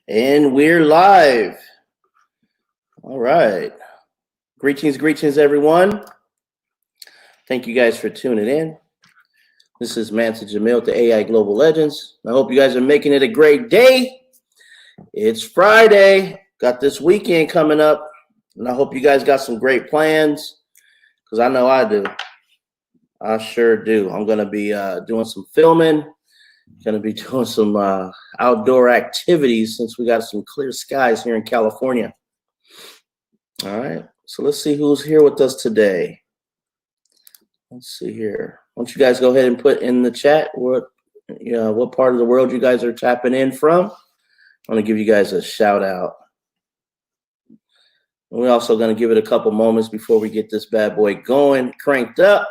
And we're live. All right. Greetings, everyone. Thank you guys for tuning in. This is Mansa Jamel with the AI Global Legends. I hope you guys are making it a great day. It's Friday. Got this weekend coming up. And I hope you guys got some great plans, because I know I do. I sure do. I'm going to be doing some filming. Going to be doing some outdoor activities since we got some clear skies here in California. All right, so let's see who's here with us today. Let's see here. Why don't you guys go ahead and put in the chat what part of the world you guys are tapping in from. I want to give you guys a shout out. And we're also going to give it a couple moments before we get this bad boy going, cranked up.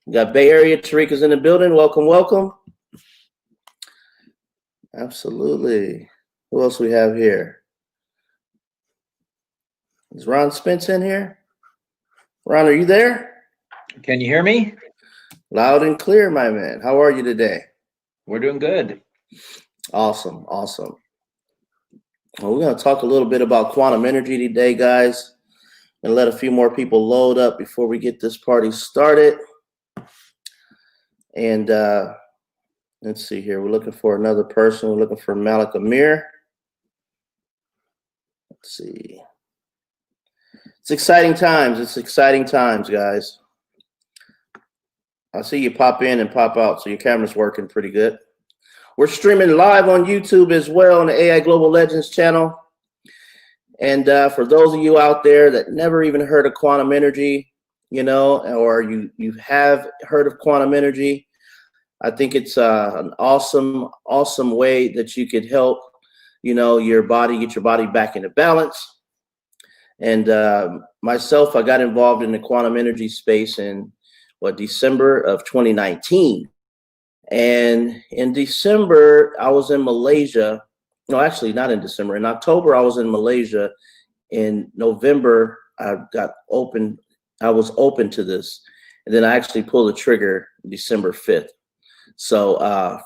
We got Bay Area. Tarika's in the building. Welcome. Absolutely. Who else we have here? Is Ron Spence in here? Ron, are you there? Can you hear me? Loud and clear, my man. How are you today? We're doing good. Awesome. Well, we're going to talk a little bit about quantum energy today, guys, and let a few more people load up before we get this party started. And let's see here. We're looking for another person. We're looking for Malik Amir. Let's see. It's exciting times, guys. I see you pop in and pop out, so your camera's working pretty good. We're streaming live on YouTube as well on the AI Global Legends channel. And for those of you out there that never even heard of quantum energy, or you have heard of quantum energy, I think it's an awesome way that you could help, your body, get your body back into balance. And myself, I got involved in the quantum energy space in December of 2019. And in December, I was in Malaysia. No, actually not in December. In October, I was in Malaysia. In November, I was open to this. And then I actually pulled the trigger December 5th. So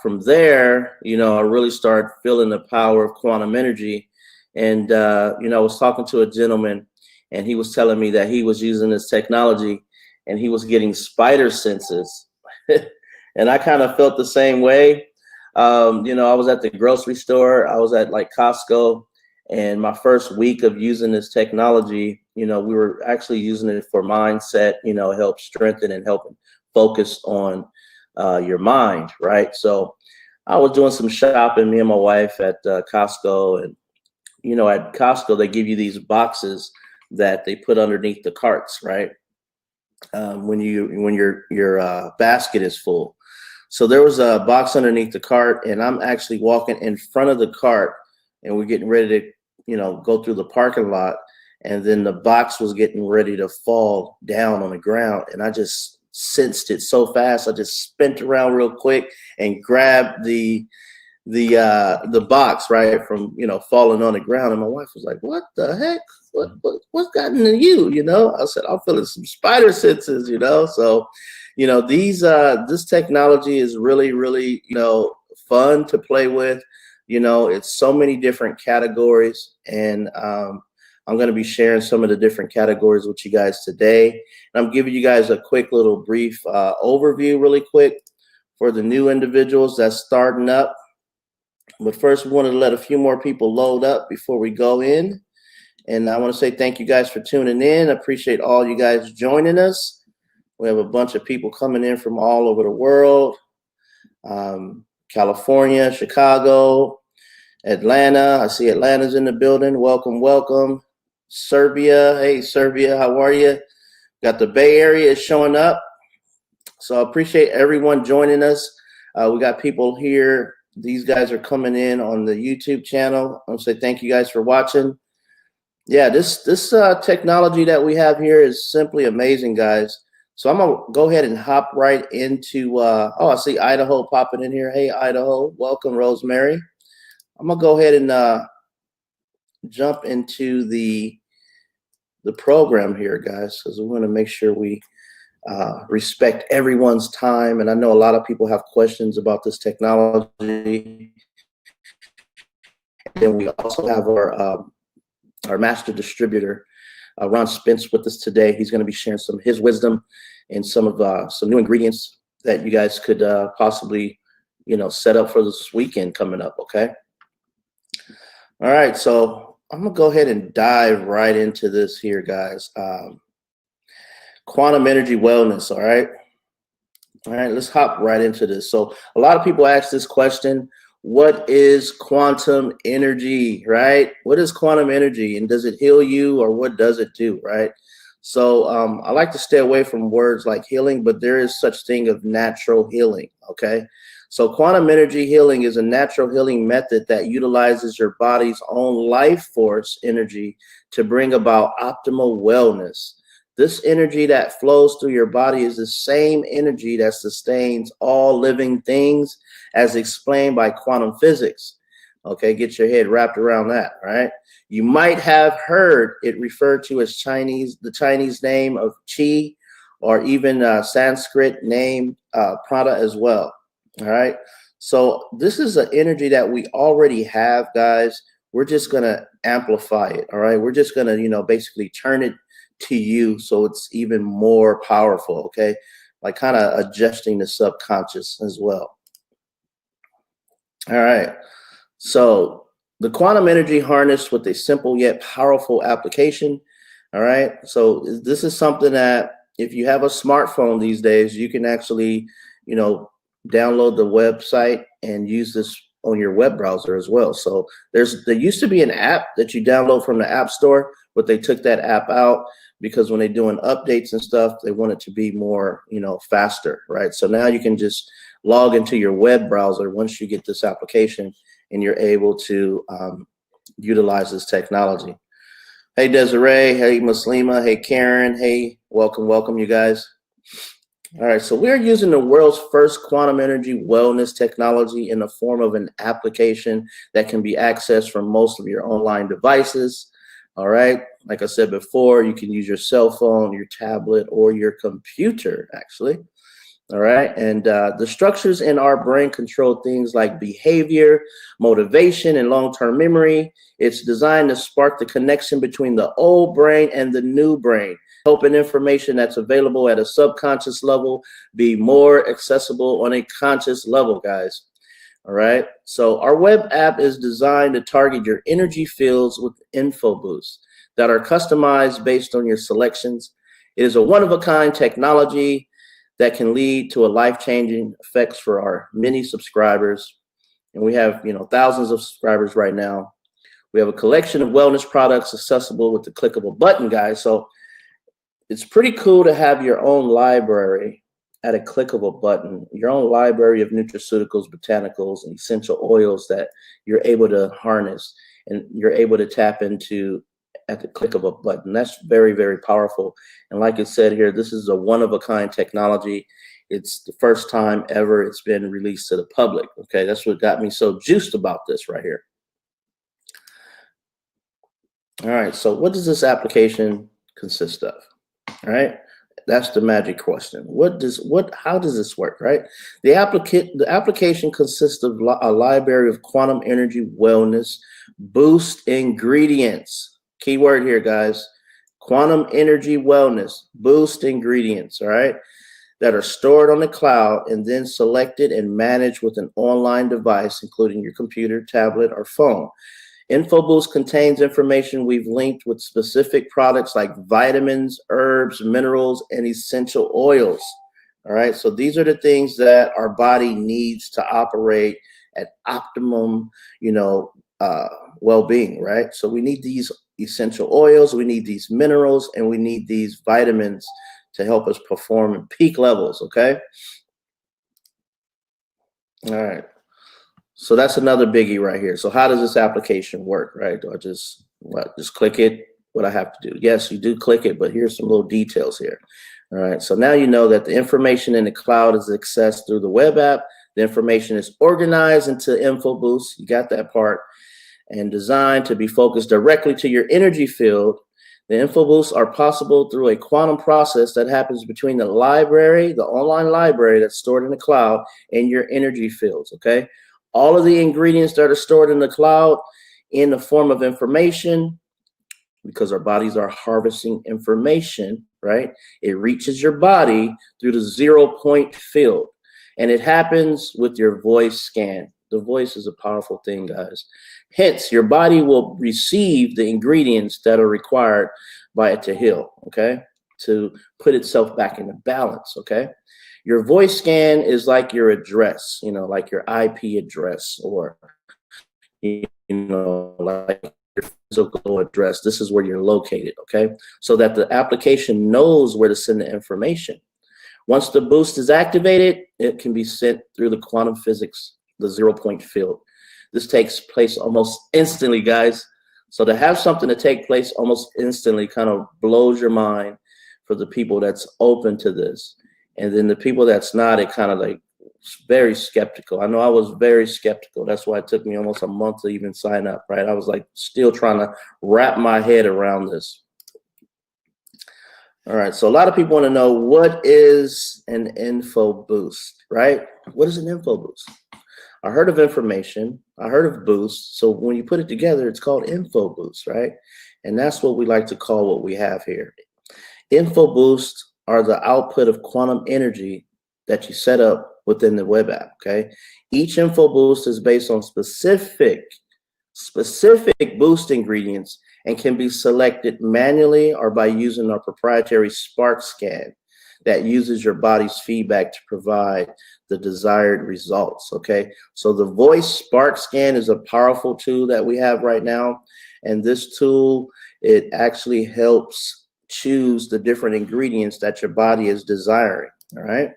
from there, I really started feeling the power of quantum energy. And, I was talking to a gentleman, and he was telling me that he was using this technology and he was getting spider senses. And I kind of felt the same way. I was at the grocery store. I was at Costco. And my first week of using this technology, we were actually using it for mindset, help strengthen and help focus on your mind, right? So I was doing some shopping, me and my wife at Costco, and at Costco they give you these boxes that they put underneath the carts, right? When your basket is full. So there was a box underneath the cart, and I'm actually walking in front of the cart, and we're getting ready to go through the parking lot, and then the box was getting ready to fall down on the ground, and I just sensed it so fast. I just spent around real quick and grabbed the box, right, from falling on the ground. And my wife was like, "What the heck? What's gotten into you?" I said, "I'm feeling some spider senses." So this technology is really fun to play with. It's so many different categories, and I'm going to be sharing some of the different categories with you guys today. And I'm giving you guys a quick little brief overview really quick for the new individuals that's starting up. But first, we wanted to let a few more people load up before we go in. And I want to say thank you guys for tuning in. I appreciate all you guys joining us. We have a bunch of people coming in from all over the world. California, Chicago, Atlanta. I see Atlanta's in the building. Welcome. Serbia. Hey, Serbia, how are you? Got the Bay Area is showing up. So I appreciate everyone joining us. We got people here. These guys are coming in on the YouTube channel. I want to say thank you guys for watching. Yeah, this technology that we have here is simply amazing, guys. So I'm going to go ahead and hop right into, I see Idaho popping in here. Hey, Idaho. Welcome, Rosemary. I'm going to go ahead and jump into the program here, guys, because we want to make sure we respect everyone's time. And I know a lot of people have questions about this technology. then we also have our master distributor, Ron Spence, with us today. He's going to be sharing some of his wisdom and some new ingredients that you guys could possibly, set up for this weekend coming up. Okay. All right. So I'm going to go ahead and dive right into this here, guys. Quantum energy wellness. All right. All right. Let's hop right into this. So a lot of people ask this question: what is quantum energy, right? What is quantum energy, and does it heal you, or what does it do, right? So I like to stay away from words like healing, but there is such thing of natural healing, okay? So quantum energy healing is a natural healing method that utilizes your body's own life force energy to bring about optimal wellness. This energy that flows through your body is the same energy that sustains all living things, as explained by quantum physics. Okay, get your head wrapped around that, right? You might have heard it referred to as the Chinese name of Qi, or even Sanskrit name Prana as well. All right. So this is an energy that we already have, guys. We're just going to amplify it. All right. We're just going to, basically turn it to you so it's even more powerful. Okay. Like kind of adjusting the subconscious as well. All right. So the quantum energy harnessed with a simple yet powerful application. All right. So this is something that if you have a smartphone these days, you can actually, download the website and use this on your web browser as well. So there used to be an app that you download from the App Store, but they took that app out because when they're doing updates and stuff, they want it to be more, faster, right? So now you can just log into your web browser once you get this application, and you're able to utilize this technology. Hey, Desiree. Hey, Muslima. Hey, Karen. Hey, welcome, you guys. All right, so we're using the world's first quantum energy wellness technology in the form of an application that can be accessed from most of your online devices. All right, like I said before, you can use your cell phone, your tablet, or your computer, actually. All right, and the structures in our brain control things like behavior, motivation, and long-term memory. It's designed to spark the connection between the old brain and the new brain, helping information that's available at a subconscious level be more accessible on a conscious level, guys. All right, so our web app is designed to target your energy fields with InfoBoost that are customized based on your selections. It is a one-of-a-kind technology that can lead to a life-changing effects for our many subscribers. And we have, thousands of subscribers right now. We have a collection of wellness products accessible with the click of a button, guys. So it's pretty cool to have your own library at a click of a button, your own library of nutraceuticals, botanicals, and essential oils that you're able to harness and you're able to tap into at the click of a button. That's very, very powerful. And like I said here, this is a one-of-a-kind technology. It's the first time ever it's been released to the public. Okay, that's what got me so juiced about this right here. All right, so what does this application consist of? All right, that's the magic question. How does this work, right? The application consists of a library of quantum energy wellness boost ingredients. Keyword here, guys. Quantum energy wellness boost ingredients, all right, that are stored on the cloud and then selected and managed with an online device, including your computer, tablet, or phone. InfoBoost contains information we've linked with specific products like vitamins, herbs, minerals, and essential oils. All right, so these are the things that our body needs to operate at optimum, well-being, right? So we need these essential oils, we need these minerals, and we need these vitamins to help us perform at peak levels, okay? All right. So that's another biggie right here. So how does this application work, right? Do I just click it? What I have to do? Yes, you do click it, but here's some little details here. All right. So now you know that the information in the cloud is accessed through the web app. The information is organized into InfoBoost. You got that part. And designed to be focused directly to your energy field. The InfoBoosts are possible through a quantum process that happens between the library, the online library that's stored in the cloud, and your energy fields, okay? All of the ingredients that are stored in the cloud in the form of information, because our bodies are harvesting information, right? It reaches your body through the 0-point field. And it happens with your voice scan. The voice is a powerful thing, guys. Hence, your body will receive the ingredients that are required by it to heal, okay? To put itself back into balance, okay? Your voice scan is like your address, you know, like your IP address, or, you know, like your physical address. This is where you're located, okay? So that the application knows where to send the information. Once the boost is activated, it can be sent through the quantum physics, the 0-point field. This takes place almost instantly, guys. So to have something to take place almost instantly kind of blows your mind for the people that's open to this. And then the people that's not, it kind of like very skeptical. I know I was very skeptical. That's why it took me almost a month to even sign up, right? I was like still trying to wrap my head around this. All right, so a lot of people want to know, what is an InfoBoost, right? What is an InfoBoost? I heard of information, I heard of boost. So when you put it together, it's called InfoBoost, right? And that's what we like to call what we have here. InfoBoost are the output of quantum energy that you set up within the web app, okay? Each InfoBoost is based on specific boost ingredients and can be selected manually or by using our proprietary Spark scan that uses your body's feedback to provide the desired results, okay? So the voice Spark scan is a powerful tool that we have right now. And this tool, it actually helps choose the different ingredients that your body is desiring, all right?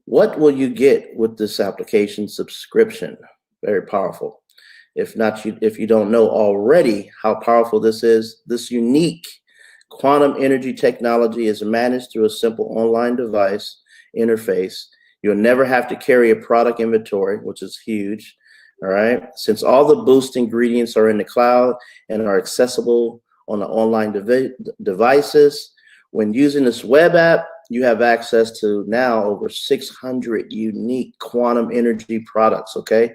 What will you get with this application subscription? Very powerful. If you don't know already how powerful this is, this unique quantum energy technology is managed through a simple online device interface. You'll never have to carry a product inventory, which is huge, all right? Since all the boost ingredients are in the cloud and are accessible on the online devices, when using this web app, you have access to now over 600 unique quantum energy products, okay?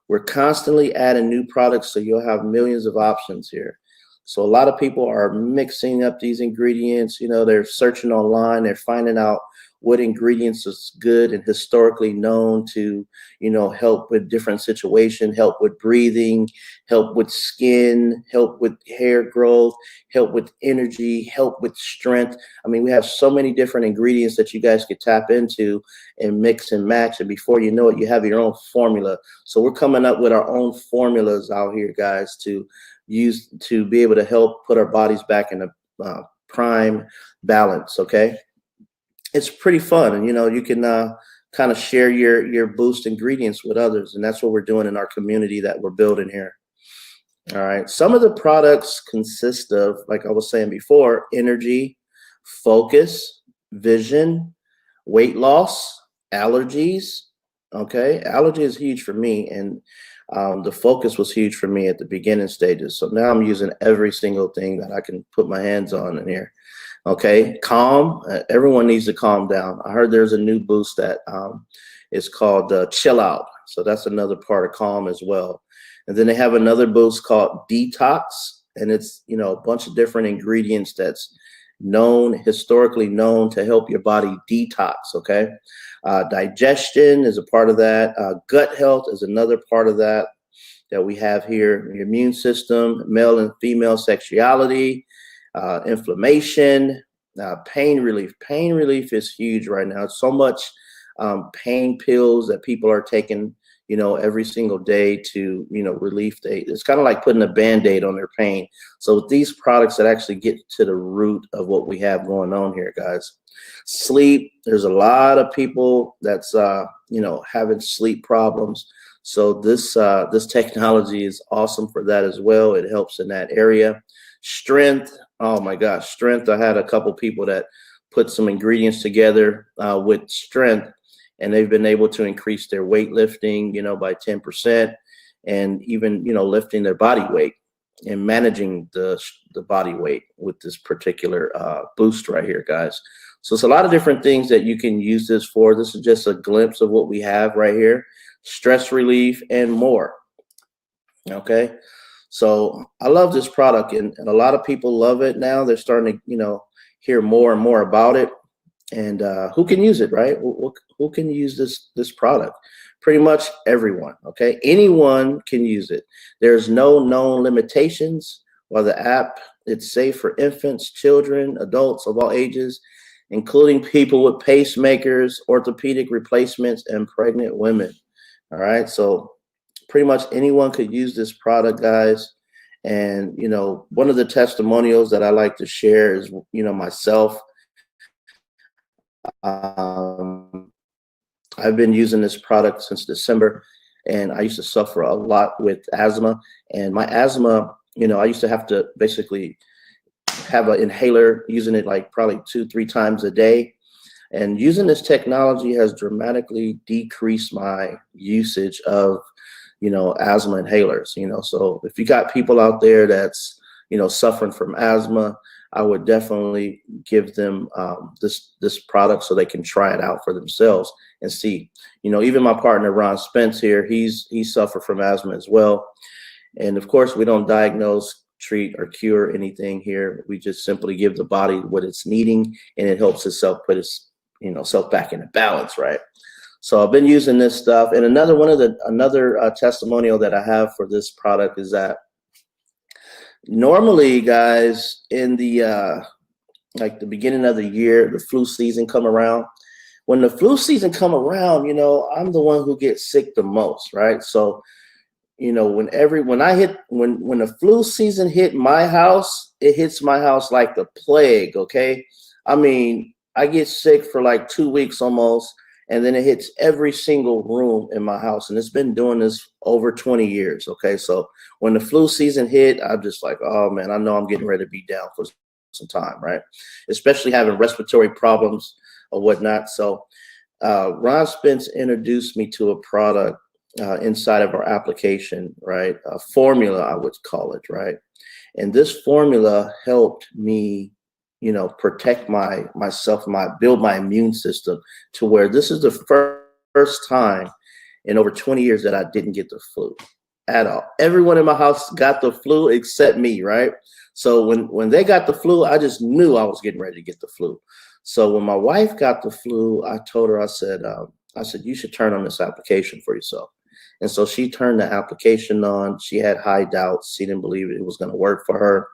We're constantly adding new products, so you'll have millions of options here. So a lot of people are mixing up these ingredients. You know, they're searching online, they're finding out what ingredients is good and historically known to, you know, help with different situations, help with breathing, help with skin, help with hair growth, help with energy, help with strength. I mean, we have so many different ingredients that you guys could tap into and mix and match. And before you know it, you have your own formula. So we're coming up with our own formulas out here, guys, to use to be able to help put our bodies back in a prime balance, okay? It's pretty fun, and you know, you can kind of share your boost ingredients with others, and that's what we're doing in our community that we're building here. All right, some of the products consist of, like I was saying before, energy, focus, vision, weight loss, allergies. Okay, allergy is huge for me, and the focus was huge for me at the beginning stages. So now I'm using every single thing that I can put my hands on in here. Okay, calm. Everyone needs to calm down. I heard there's a new boost that is called Chill Out. So that's another part of calm as well. And then they have another boost called Detox, and it's, you know, a bunch of different ingredients that's historically known to help your body detox. Okay, digestion is a part of that. Gut health is another part of that we have here. Your immune system, male and female sexuality, inflammation, pain relief. Pain relief is huge right now. It's so much pain pills that people are taking, you know, every single day to, you know, relief. It's kind of like putting a Band-Aid on their pain. So with these products that actually get to the root of what we have going on here, guys. Sleep. There's a lot of people that's, you know, having sleep problems. So this technology is awesome for that as well. It helps in that area. Strength. Oh my gosh, strength. I had a couple people that put some ingredients together with strength, and they've been able to increase their weightlifting, you know, by 10%, and even, you know, lifting their body weight and managing the body weight with this particular boost right here, guys. So it's a lot of different things that you can use this for. This is just a glimpse of what we have right here. Stress relief and more. Okay. So I love this product, and a lot of people love it now. They're starting to, hear more and more about it. And who can use it, right? Who can use this product? Pretty much everyone. Okay, anyone can use it. There's no known limitations. While the app, it's safe for infants, children, adults of all ages, including people with pacemakers, orthopedic replacements, and pregnant women. All right, so pretty much anyone could use this product, guys. And one of the testimonials that I like to share is myself. I've been using this product since December, and I used to suffer a lot with asthma. And my asthma, I used to have to basically have an inhaler, using it like probably 2-3 times a day. And using this technology has dramatically decreased my usage of, asthma inhalers. So if you got people out there that's, suffering from asthma, I would definitely give them this product so they can try it out for themselves and see. Even my partner Ron Spence here, he suffered from asthma as well. And of course, we don't diagnose, treat, or cure anything here. We just simply give the body what it's needing, and it helps itself put its self back into balance, right? So I've been using this stuff. And another testimonial that I have for this product is that normally, guys, in the like the beginning of the year, the flu season come around. When the flu season come around, I'm the one who gets sick the most, right? So, when the flu season hit my house, it hits my house like the plague, okay? I mean, I get sick for like 2 weeks almost, and then it hits every single room in my house. And it's been doing this over 20 years, okay? So when the flu season hit, I'm just like, oh man, I know I'm getting ready to be down for some time, right? Especially having respiratory problems or whatnot. So Ron Spence introduced me to a product inside of our application, right? A formula, I would call it, right? And this formula helped me, protect myself, build my immune system to where this is the first time in over 20 years that I didn't get the flu at all. Everyone in my house got the flu except me, right? So when they got the flu, I just knew I was getting ready to get the flu. So when my wife got the flu, I told her, I said, you should turn on this application for yourself. And so she turned the application on. She had high doubts. She didn't believe it was going to work for her.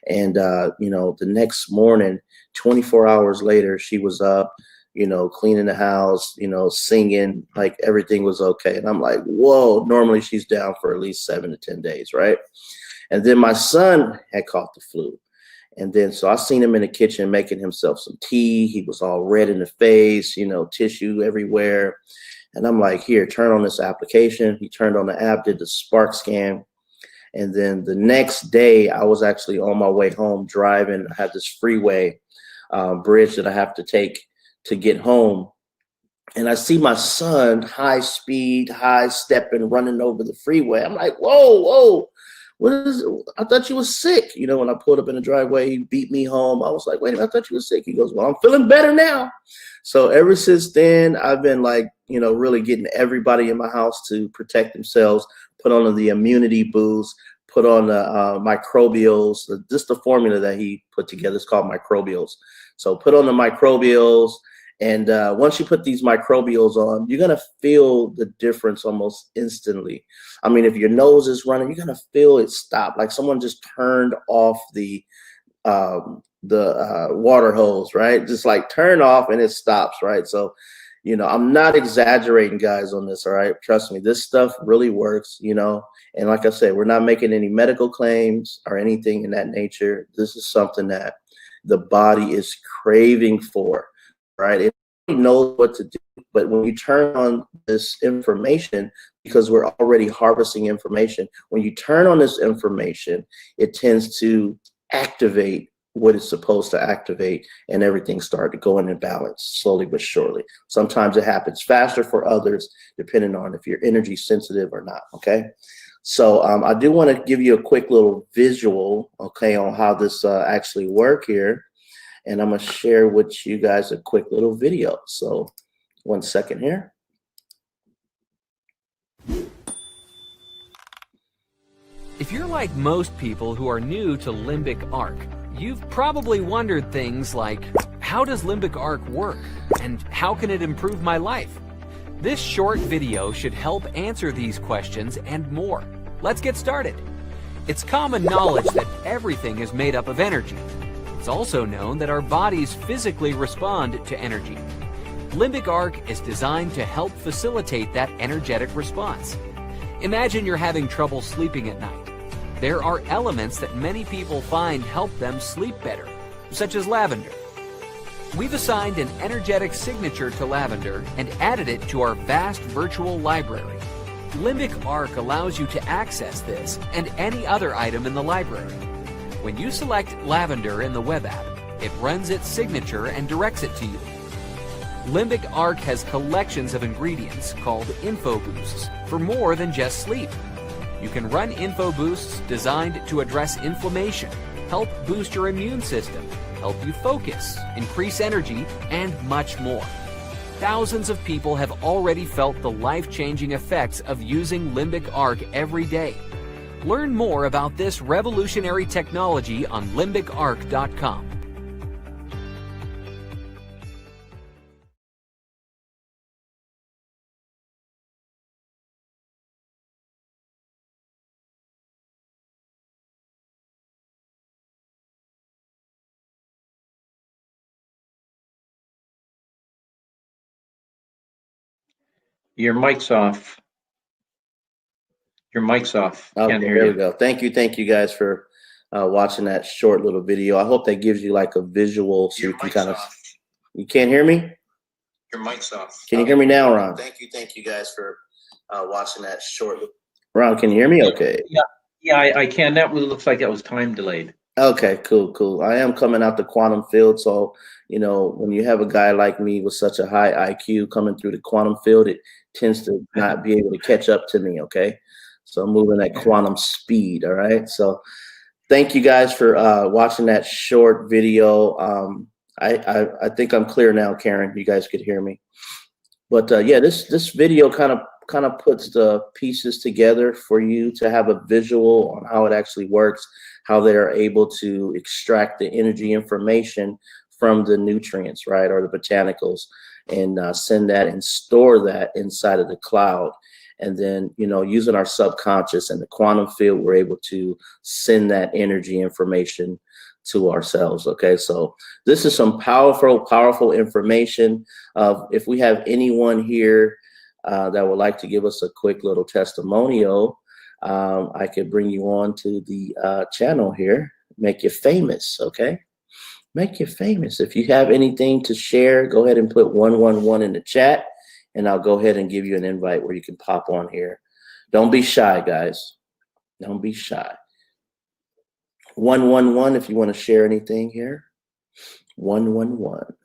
And, the next morning, 24 hours later, she was up, cleaning the house, singing, like everything was okay. And I'm like, whoa, normally she's down for at least 7 to 10 days, right? And then my son had caught the flu. And then, so I seen him in the kitchen making himself some tea. He was all red in the face, tissue everywhere. And I'm like, here, turn on this application. He turned on the app, did the Spark scan. And then the next day, I was actually on my way home driving. I had this freeway bridge that I have to take to get home. And I see my son high speed, high stepping, running over the freeway. I'm like, whoa. What is it? I thought you was sick. When I pulled up in the driveway, he beat me home. I was like, wait a minute, I thought you was sick. He goes, well, I'm feeling better now. So ever since then, I've been like, really getting everybody in my house to protect themselves, put on the immunity boost, put on the microbials. Just the formula that he put together is called microbials. So put on the microbials. And once you put these microbials on, you're going to feel the difference almost instantly. I mean, if your nose is running, you're going to feel it stop. Like someone just turned off the water hose, right? Just like turn off and it stops, right? So, I'm not exaggerating, guys, on this, all right? Trust me, this stuff really works, And like I said, we're not making any medical claims or anything in that nature. This is something that the body is craving for. Right? It knows what to do, but when you turn on this information, because we're already harvesting information, when you turn on this information, it tends to activate what it's supposed to activate, and everything started to go in balance slowly but surely. Sometimes it happens faster for others, depending on if you're energy sensitive or not. Okay. So I do want to give you a quick little visual, okay, on how this actually work here. And I'm going to share with you guys a quick little video. So 1 second here. If you're like most people who are new to limbic arc, you've probably wondered things like, how does limbic arc work? And how can it improve my life? This short video should help answer these questions and more. Let's get started. It's common knowledge that everything is made up of energy. It's also known that our bodies physically respond to energy. Limbic arc is designed to help facilitate that energetic response. Imagine you're having trouble sleeping at night. There are elements that many people find help them sleep better, such as lavender. We've assigned an energetic signature to lavender and added it to our vast virtual library. Limbic arc allows you to access this and any other item in the library. When you select lavender in the web app, it runs its signature and directs it to you. Limbic arc has collections of ingredients called InfoBoosts for more than just sleep. You can run InfoBoosts designed to address inflammation, help boost your immune system, help you focus, increase energy, and much more. Thousands of people have already felt the life-changing effects of using Limbic arc every day. Learn more about this revolutionary technology on limbicarc.com. Your mic's off. Your mic's off. Okay, Can't hear there you. we go. Thank you guys for watching that short little video. I hope that gives you like a visual so you can kind of. You can't hear me? Your mic's off. Can you hear me now, Ron? Thank you guys for watching that short. Ron, can you hear me? Okay. Yeah, I can. That looks like that was time delayed. Okay, cool. I am coming out the quantum field, so you know when you have a guy like me with such a high IQ coming through the quantum field, it tends to not be able to catch up to me. Okay, so I'm moving at quantum speed. All right, so thank you guys for watching that short video. I think I'm clear now, Karen. You guys could hear me, but yeah, this video kind of puts the pieces together for you to have a visual on how it actually works, how they're able to extract the energy information from the nutrients, right, or the botanicals, and send that and store that inside of the cloud. And then, you know, using our subconscious and the quantum field, we're able to send that energy information to ourselves. Okay, so this is some powerful information. If we have anyone here that would like to give us a quick little testimonial, I could bring you on to the channel here, make you famous. Okay, make you famous. If you have anything to share, go ahead and put 111 in the chat, and I'll go ahead and give you an invite where you can pop on here. Don't be shy, guys. Don't be shy. 111 if you want to share anything here. 111.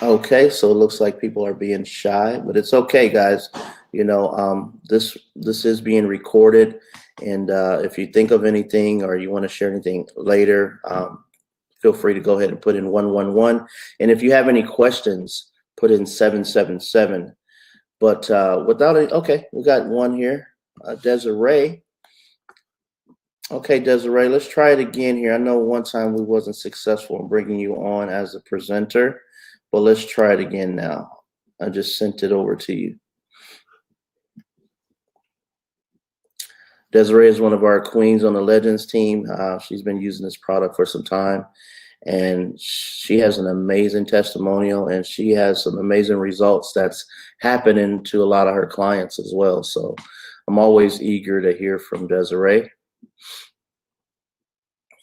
Okay, so it looks like people are being shy, but it's okay, guys. You know, this is being recorded, and if you think of anything or you want to share anything later, feel free to go ahead and put in 111. And if you have any questions, put in 777. But without it, okay, we got one here, Desiree. Okay, Desiree, let's try it again here. I know one time we wasn't successful in bringing you on as a presenter, but let's try it again now. I just sent it over to you. Desiree is one of our queens on the Legends team. She's been using this product for some time, and she has an amazing testimonial, and she has some amazing results that's happening to a lot of her clients as well. So I'm always eager to hear from Desiree.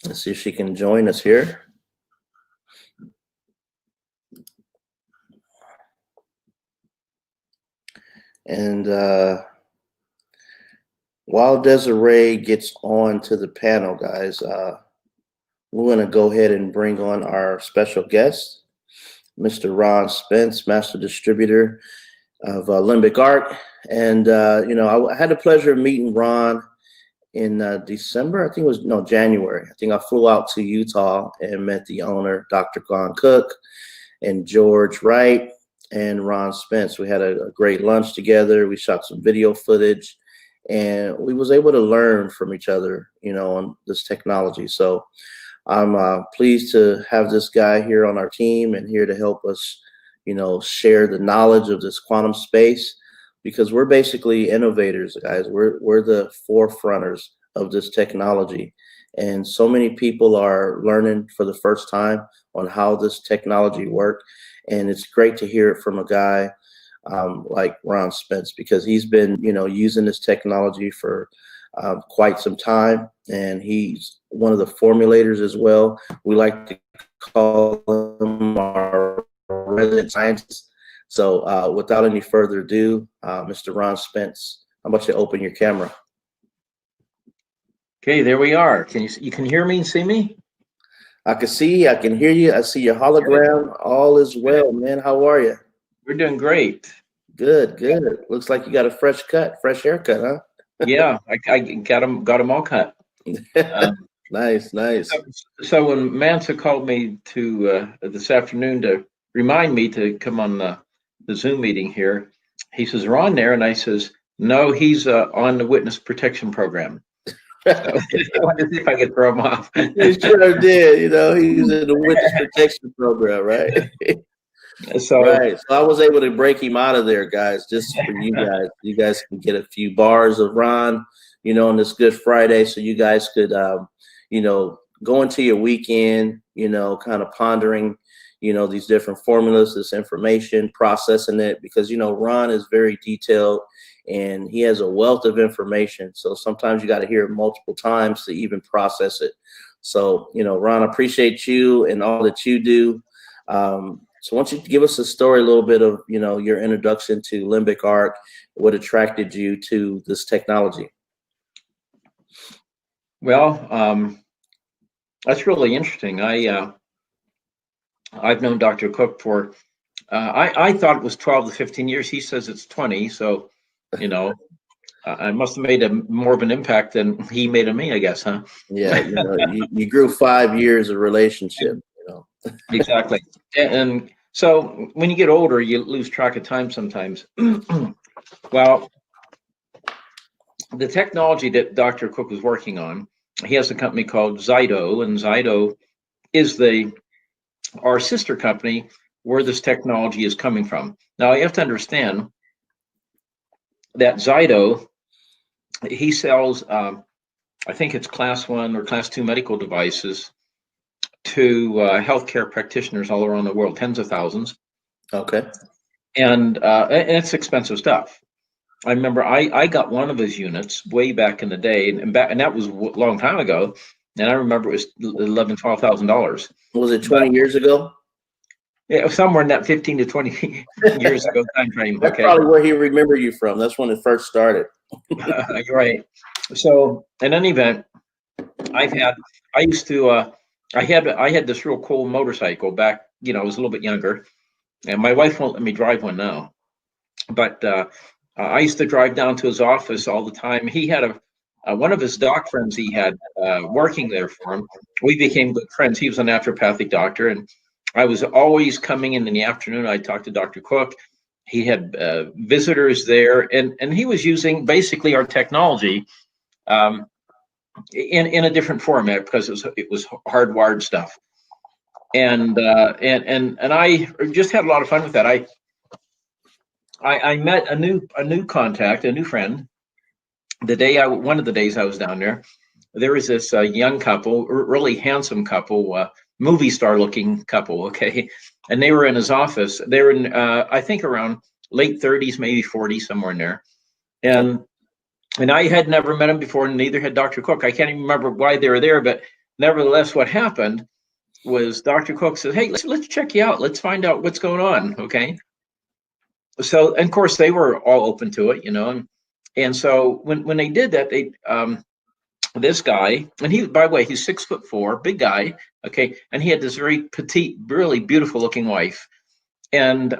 Let's see if she can join us here. And while Desiree gets on to the panel, guys, we're going to go ahead and bring on our special guest, Mr. Ron Spence, Master Distributor of Limbic Arc. And, you know, I had the pleasure of meeting Ron in December. I think it was, January. I think I flew out to Utah and met the owner, Dr. Glenn Cook, and George Wright. and Ron Spence. We had a great lunch together. We shot some video footage, and we was able to learn from each other, on this technology. So I'm pleased to have this guy here on our team and here to help us, share the knowledge of this quantum space, because we're basically innovators, guys. We're the forefronters of this technology. And so many people are learning for the first time on how this technology works. And it's great to hear it from a guy like Ron Spence, because he's been, using this technology for quite some time. And he's one of the formulators as well. We like to call him our resident scientist. So without any further ado, Mr. Ron Spence, how about you open your camera? Okay, there we are. You can hear me and see me? I can see you, I can hear you. I see your hologram. All is well, man. How are you? We're doing great. Good, good. Looks like you got a fresh haircut, huh? Yeah, I got them all cut. Nice, nice. So when Mansa called me to this afternoon to remind me to come on the Zoom meeting here, he says, "Ron there?" And I says, "No, he's on the witness protection program." So I wanted to see if I could throw him off. He sure did. He was in the witness protection program, right? So, right. So I was able to break him out of there, guys, just for you guys. You guys can get a few bars of Ron, on this Good Friday, so you guys could, go into your weekend, kind of pondering, these different formulas, this information, processing it, because, Ron is very detailed and he has a wealth of information. So sometimes you got to hear it multiple times to even process it. So, Ron, I appreciate you and all that you do. So why don't you give us a story, a little bit of, your introduction to Limbic Arc, what attracted you to this technology? well, that's really interesting. I've known Dr. Cook for, I thought it was 12 to 15 years. He says it's 20. So, I must have made more of an impact than he made on me, I guess, huh? Yeah, you grew 5 years of relationship, Exactly. And so when you get older, you lose track of time sometimes. Well, the technology that Dr. Cook was working on, he has a company called Zydo, and Zydo is our sister company where this technology is coming from. Now, you have to understand that Zydo, he sells, I think it's class 1 or class 2 medical devices to healthcare practitioners all around the world, tens of thousands. Okay. And it's expensive stuff. I remember I got one of his units way back in the day, and that was a long time ago. And I remember it was $11,000-$12,000. Was it 20 years ago? Yeah, somewhere in that 15 to 20 years ago time frame. That's Okay. probably where he remembered you from. That's when it first started. You're right. So in any event, I had this real cool motorcycle back, I was a little bit younger, and my wife won't let me drive one now. But I used to drive down to his office all the time. He had one of his doc friends he had working there for him. We became good friends. He was a naturopathic doctor, and I was always coming in the afternoon. I'd talk to Dr. Cook. He had visitors there, and he was using basically our technology in a different format because it was hardwired stuff. And I just had a lot of fun with that. I met a new contact, a new friend. One of the days I was down there, there was this young couple, really handsome couple, movie star looking couple. Okay, and they were in his office. They were in, I think, around late 30s, maybe 40, somewhere in there. And I had never met him before, and neither had Dr. Cook. I can't even remember why they were there, but nevertheless, what happened was Dr. Cook said, "Hey, let's check you out. Let's find out what's going on." Okay. So, and of course, they were all open to it, and so when they did that, they this guy, and he, by the way, he's 6'4", big guy, okay, and he had this very petite, really beautiful looking wife, and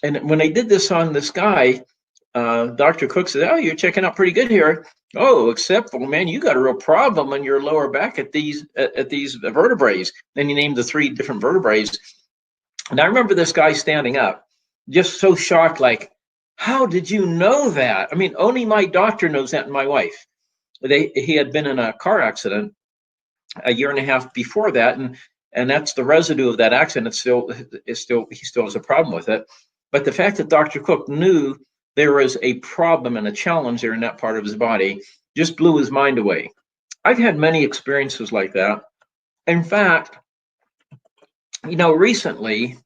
when they did this on this guy, Dr. Cook said, "Oh, you're checking out pretty good here. Oh, except, well, man, you got a real problem on your lower back at these vertebrae." Then he named the 3 different vertebrae. And I remember this guy standing up, just so shocked, like, how did you know that? I mean, only my doctor knows that, and my wife. He had been in a car accident a year and a half before that, and that's the residue of that accident. He still has a problem with it. But the fact that Dr. Cook knew there was a problem and a challenge there in that part of his body just blew his mind away. I've had many experiences like that. In fact, recently,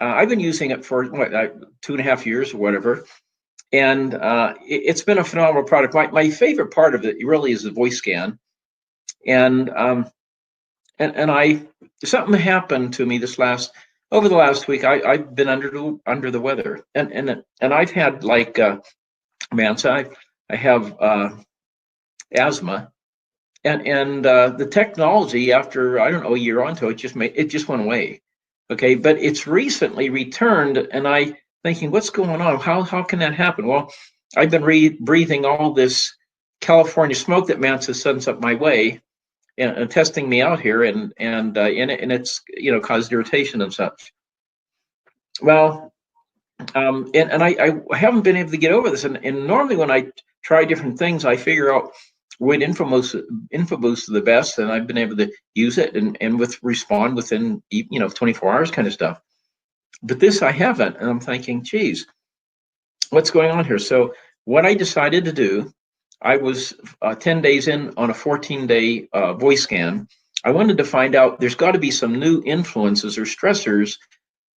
I've been using it for 2.5 years or whatever, and it's been a phenomenal product. My favorite part of it really is the voice scan, and something happened to me over the last week. I've been under the weather, and I've had like Mansa. I have asthma, and the technology, after I don't know a year onto it, it just went away. Okay, but it's recently returned, and I thinking, what's going on? How can that happen? Well, I've been breathing all this California smoke that Mansa sends up my way, and testing me out here, and it's caused irritation and such. Well, and I haven't been able to get over this, and normally when I try different things, I figure out what InfoBoost is the best, and I've been able to use it and respond within 24 hours kind of stuff. But this I haven't, and I'm thinking, geez, what's going on here? So what I decided to do, I was 10 days in on a 14-day voice scan. I wanted to find out, there's got to be some new influences or stressors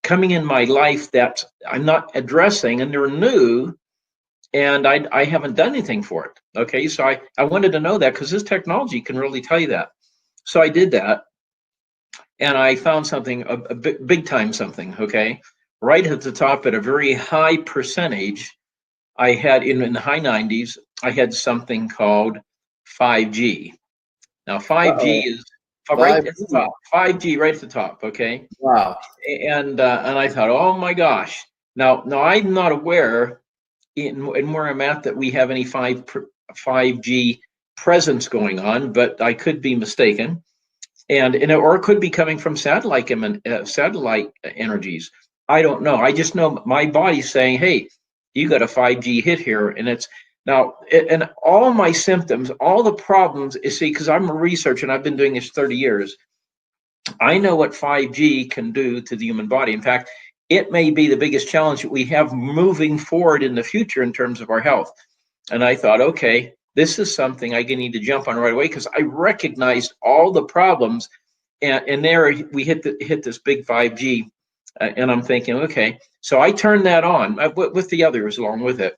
coming in my life that I'm not addressing, and they're new, and I haven't done anything for it. Okay, so I wanted to know that, because this technology can really tell you that. So I did that, and I found something, a big time something, okay? Right at the top, at a very high percentage, I had in the high 90s, I had something called 5G. Now 5G is right at the top. 5G right at the top, okay? Wow. And I thought, oh my gosh. Now I'm not aware in where I'm at that we have any 5G presence going on, but I could be mistaken, or it could be coming from satellite energies. I don't know. I just know my body's saying, hey, you got a 5G hit here, and it's now, and all my symptoms, all the problems, you see, because I'm a researcher and I've been doing this 30 years, I know what 5G can do to the human body. In fact, it may be the biggest challenge that we have moving forward in the future in terms of our health. And I thought, okay, this is something I need to jump on right away, because I recognized all the problems, and there we hit this big 5G, and I'm thinking, okay, so I turned that on with the others along with it.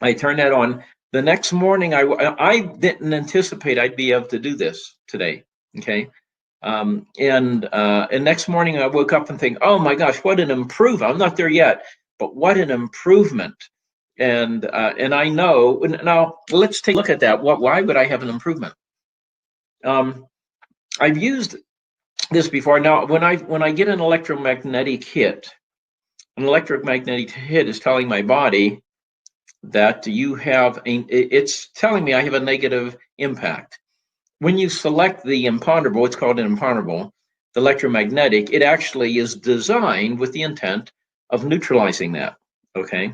I turned that on. The next morning, I didn't anticipate I'd be able to do this today. Okay. And next morning I woke up and think, oh my gosh, what an improvement. I'm not there yet, but what an improvement. And I know, now let's take a look at that. Why would I have an improvement? I've used this before. Now, when I get an electromagnetic hit is telling my body that it's telling me I have a negative impact. When you select the imponderable, it's called an imponderable, the electromagnetic, it actually is designed with the intent of neutralizing that. Okay.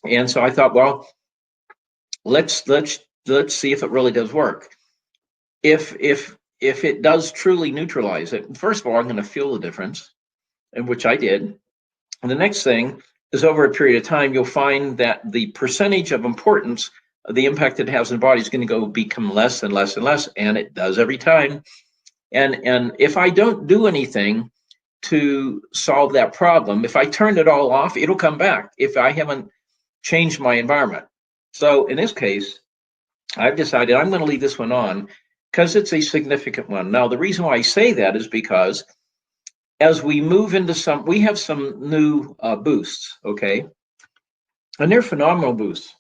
And so I thought, well, let's see if it really does work. If it does truly neutralize it, first of all, I'm going to feel the difference, and which I did. And the next thing is, over a period of time, you'll find that the percentage of importance the impact it has in the body is going to become less and less and less, and it does every time. And if I don't do anything to solve that problem, if I turn it all off, it'll come back if I haven't changed my environment. So in this case, I've decided I'm going to leave this one on because it's a significant one. Now, the reason why I say that is because as we move into we have some new boosts, okay? And they're phenomenal boosts.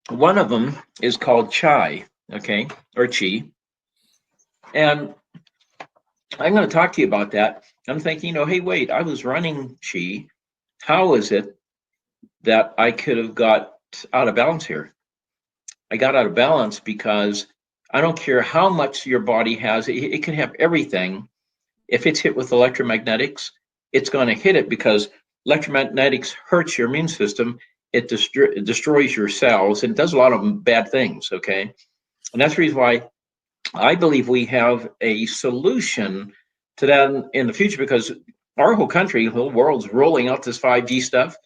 One of them is called Chai, okay, or Chi. And I'm going to talk to you about that. I'm thinking, hey, wait, I was running Chi. How is it that I could have got out of balance here? I got out of balance because I don't care how much your body has. It can have everything. If it's hit with electromagnetics, it's going to hit it because electromagnetics hurts your immune system. It destroys your cells and does a lot of bad things, okay? And that's the reason why I believe we have a solution to that in the future, because our whole country, the whole world's rolling out this 5G stuff.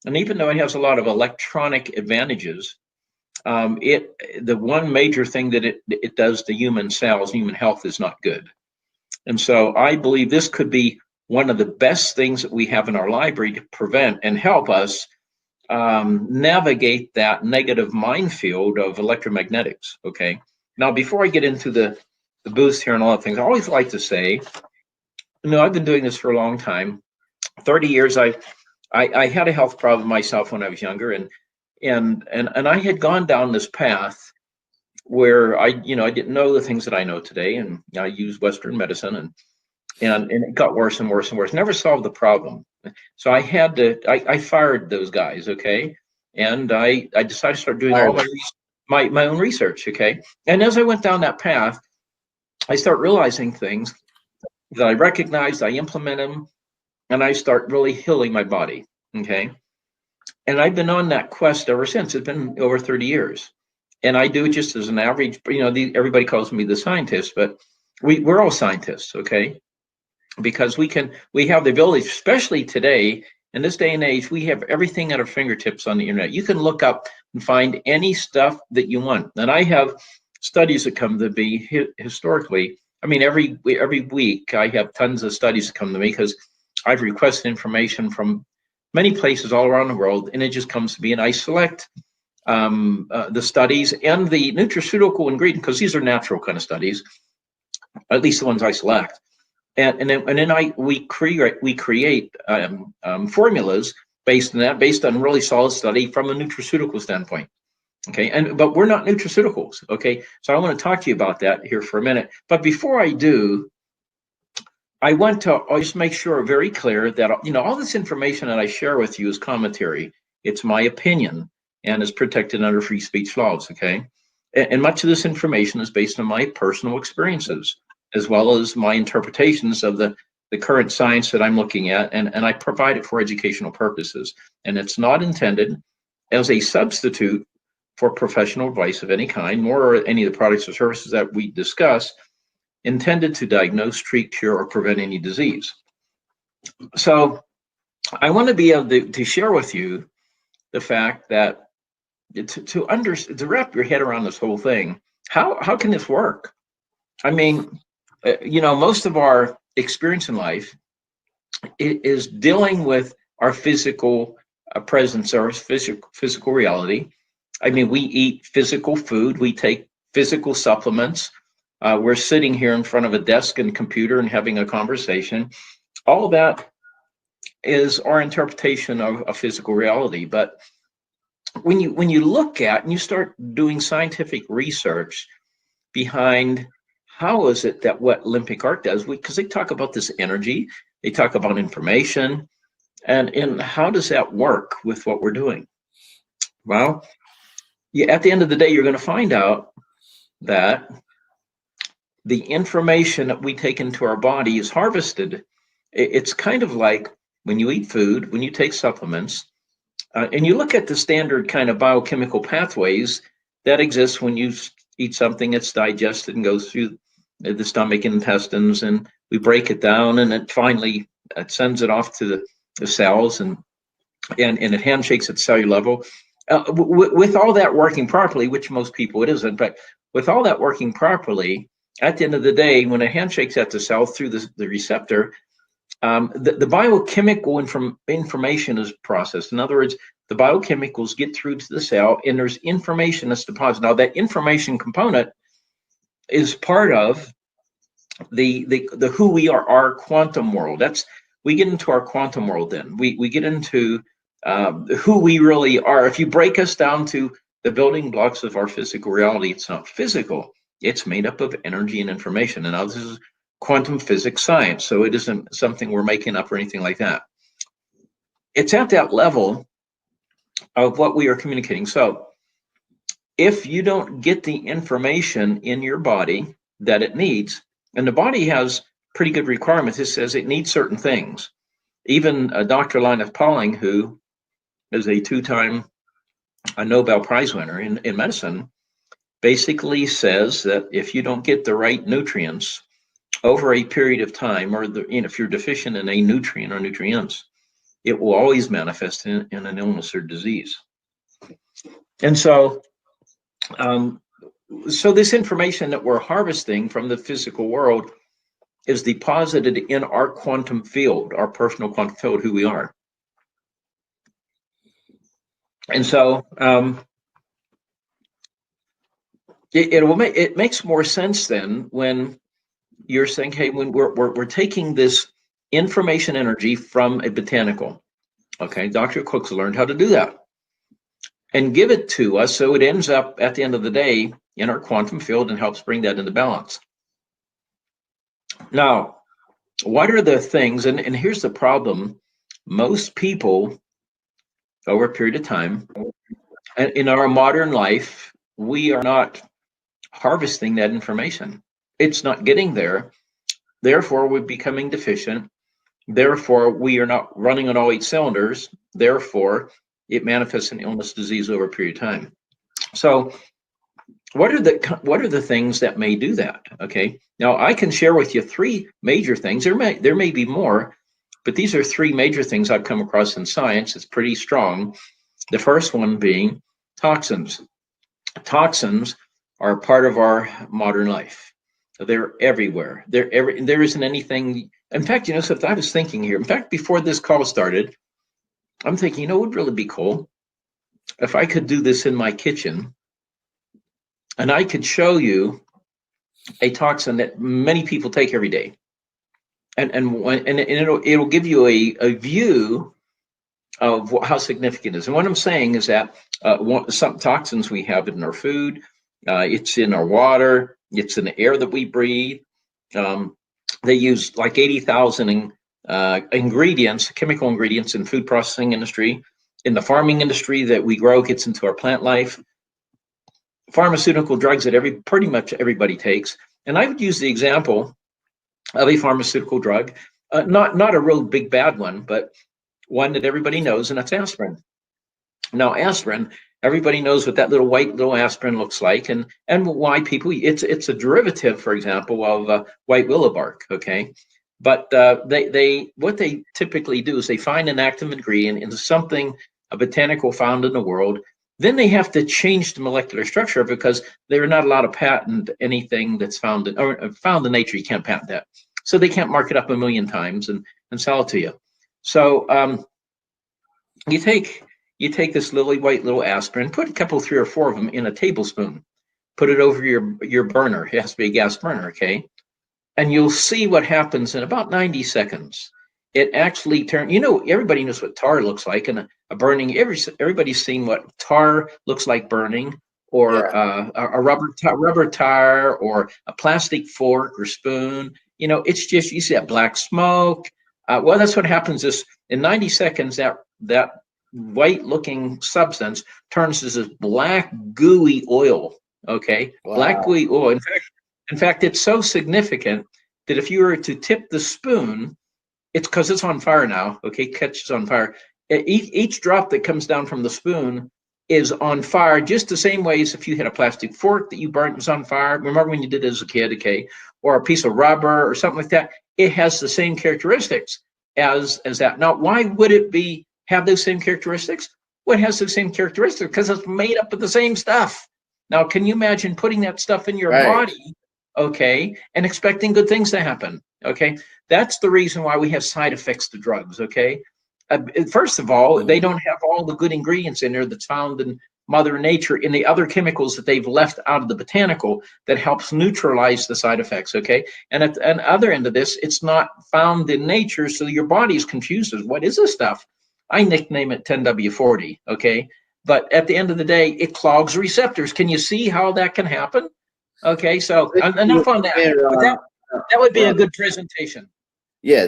And even though it has a lot of electronic advantages, the one major thing that it does to human cells, human health, is not good. And so I believe this could be one of the best things that we have in our library to prevent and help us navigate that negative minefield of electromagnetics, okay? Now, before I get into the boost here and all that things, I always like to say, I've been doing this for a long time, 30 years. I had a health problem myself when I was younger, and I had gone down this path where I didn't know the things that I know today, and I used Western medicine, and it got worse and worse and worse. Never solved the problem. So I had to, I fired those guys, okay? And I decided to start doing all my own research, okay? And as I went down that path, I start realizing things that I recognized, I implement them, and I start really healing my body, okay? And I've been on that quest ever since. It's been over 30 years. And I do it just as an average, everybody calls me the scientist, but we're all scientists, okay? Because we have the ability, especially today, in this day and age, we have everything at our fingertips on the internet. You can look up and find any stuff that you want. And I have studies that come to me historically. I mean, every week I have tons of studies that come to me because I've requested information from many places all around the world, and it just comes to me, and I select the studies and the nutraceutical ingredient, because these are natural kind of studies, at least the ones I select. And then we create formulas based on that, based on really solid study from a nutraceutical standpoint. Okay, but we're not nutraceuticals. Okay, so I want to talk to you about that here for a minute. But before I do, I want to just make sure very clear that all this information that I share with you is commentary. It's my opinion and is protected under free speech laws. Okay, and much of this information is based on my personal experiences, as well as my interpretations of the current science that I'm looking at, and I provide it for educational purposes. And it's not intended as a substitute for professional advice of any kind, nor any of the products or services that we discuss intended to diagnose, treat, cure, or prevent any disease. So I want to be able to share with you the fact that to wrap your head around this whole thing, how can this work? I mean, most of our experience in life is dealing with our physical presence, our physical reality. I mean, we eat physical food, we take physical supplements. We're sitting here in front of a desk and computer and having a conversation. All of that is our interpretation of a physical reality. But when you look at and you start doing scientific research behind how is it that what LIMBIC Arc does, because they talk about this energy, they talk about information, and how does that work with what we're doing? Well, at the end of the day, you're going to find out that the information that we take into our body is harvested. It's kind of like when you eat food, when you take supplements, and you look at the standard kind of biochemical pathways that exist when you eat something, it's digested and goes through the stomach and intestines, and we break it down, and it finally sends it off to the cells, and it handshakes at cellular level. With all that working properly, which most people it isn't, but with all that working properly, at the end of the day, when it handshakes at the cell through the receptor, the biochemical information is processed. In other words, the biochemicals get through to the cell, and there's information that's deposited. Now, that information component is part of the who we are, our quantum world. We get into our quantum world. Then we get into who we really are. If you break us down to the building blocks of our physical reality, it's not physical. It's made up of energy and information. And now this is quantum physics science, so it isn't something we're making up or anything like that. It's at that level of what we are communicating. So if you don't get the information in your body that it needs, and the body has pretty good requirements, it says it needs certain things. Even Dr. Linus Pauling, who is a two-time Nobel Prize winner in medicine, basically says that if you don't get the right nutrients over a period of time, or if you're deficient in a nutrient or nutrients, it will always manifest in an illness or disease. And so, so this information that we're harvesting from the physical world is deposited in our quantum field, our personal quantum field, who we are. And so it makes more sense then when you're saying, hey, when we're taking this information energy from a botanical, okay, Dr. Cook's learned how to do that, and give it to us so it ends up at the end of the day in our quantum field and helps bring that into balance. Now, what are the things, and here's the problem, most people over a period of time, and in our modern life, we are not harvesting that information. It's not getting there. Therefore, we're becoming deficient. Therefore, we are not running on all 8 cylinders. Therefore, it manifests in illness, disease over a period of time. So what are the things that may do that? Okay, now I can share with you 3 major things. There may be more, but these are 3 major things I've come across in science. It's pretty strong. The first one being toxins. Toxins are part of our modern life. They're everywhere. There isn't anything. In fact, you know, so if I was thinking here, in fact, before this call started, I'm thinking, you know, it would really be cool if I could do this in my kitchen, and I could show you a toxin that many people take every day, and it'll give you a view of how significant it is. And what I'm saying is that some toxins we have in our food, it's in our water, it's in the air that we breathe. They use like 80,000 ingredients, chemical ingredients in food processing industry, in the farming industry that we grow, gets into our plant life, pharmaceutical drugs that pretty much everybody takes. And I would use the example of a pharmaceutical drug, not a real big bad one, but one that everybody knows, and that's aspirin. Now, aspirin, everybody knows what that little aspirin looks like, and why people, it's a derivative, for example, of white willow bark, okay? But what they typically do is they find an active ingredient in something, a botanical found in the world. Then they have to change the molecular structure because they're not allowed to patent anything that's found in nature. You can't patent that. So they can't mark it up a million times and sell it to you. So you take this lily white little aspirin, put a couple, 3 or 4 of them in a tablespoon, put it over your burner. It has to be a gas burner, okay? And you'll see what happens in about 90 seconds. It actually turns, you know, everybody knows what tar looks like, and a burning, everybody's seen what tar looks like burning, or a rubber tire, or a plastic fork or spoon. You know, it's just, you see that black smoke. Well, that's what happens is in 90 seconds, that white looking substance turns to this black gooey oil, okay? Wow. Black gooey oil. In fact, it's so significant that if you were to tip the spoon, it's because it's on fire now, okay? Catches on fire. Each drop that comes down from the spoon is on fire just the same way as if you had a plastic fork that you burnt was on fire. Remember when you did it as a kid, okay? Or a piece of rubber or something like that. It has the same characteristics as that. Now, why would it have those same characteristics? Well, it has the same characteristics because it's made up of the same stuff. Now, can you imagine putting that stuff in your body, okay, and expecting good things to happen, okay? That's the reason why we have side effects to drugs, okay? First of all, they don't have all the good ingredients in there that's found in Mother Nature, in the other chemicals that they've left out of the botanical that helps neutralize the side effects, okay? And at the other end of this, it's not found in nature, so your body is confused as, what is this stuff? I nickname it 10W40, okay? But at the end of the day, it clogs receptors. Can you see how that can happen? Okay, so enough on that. But that would be a good presentation. Yeah,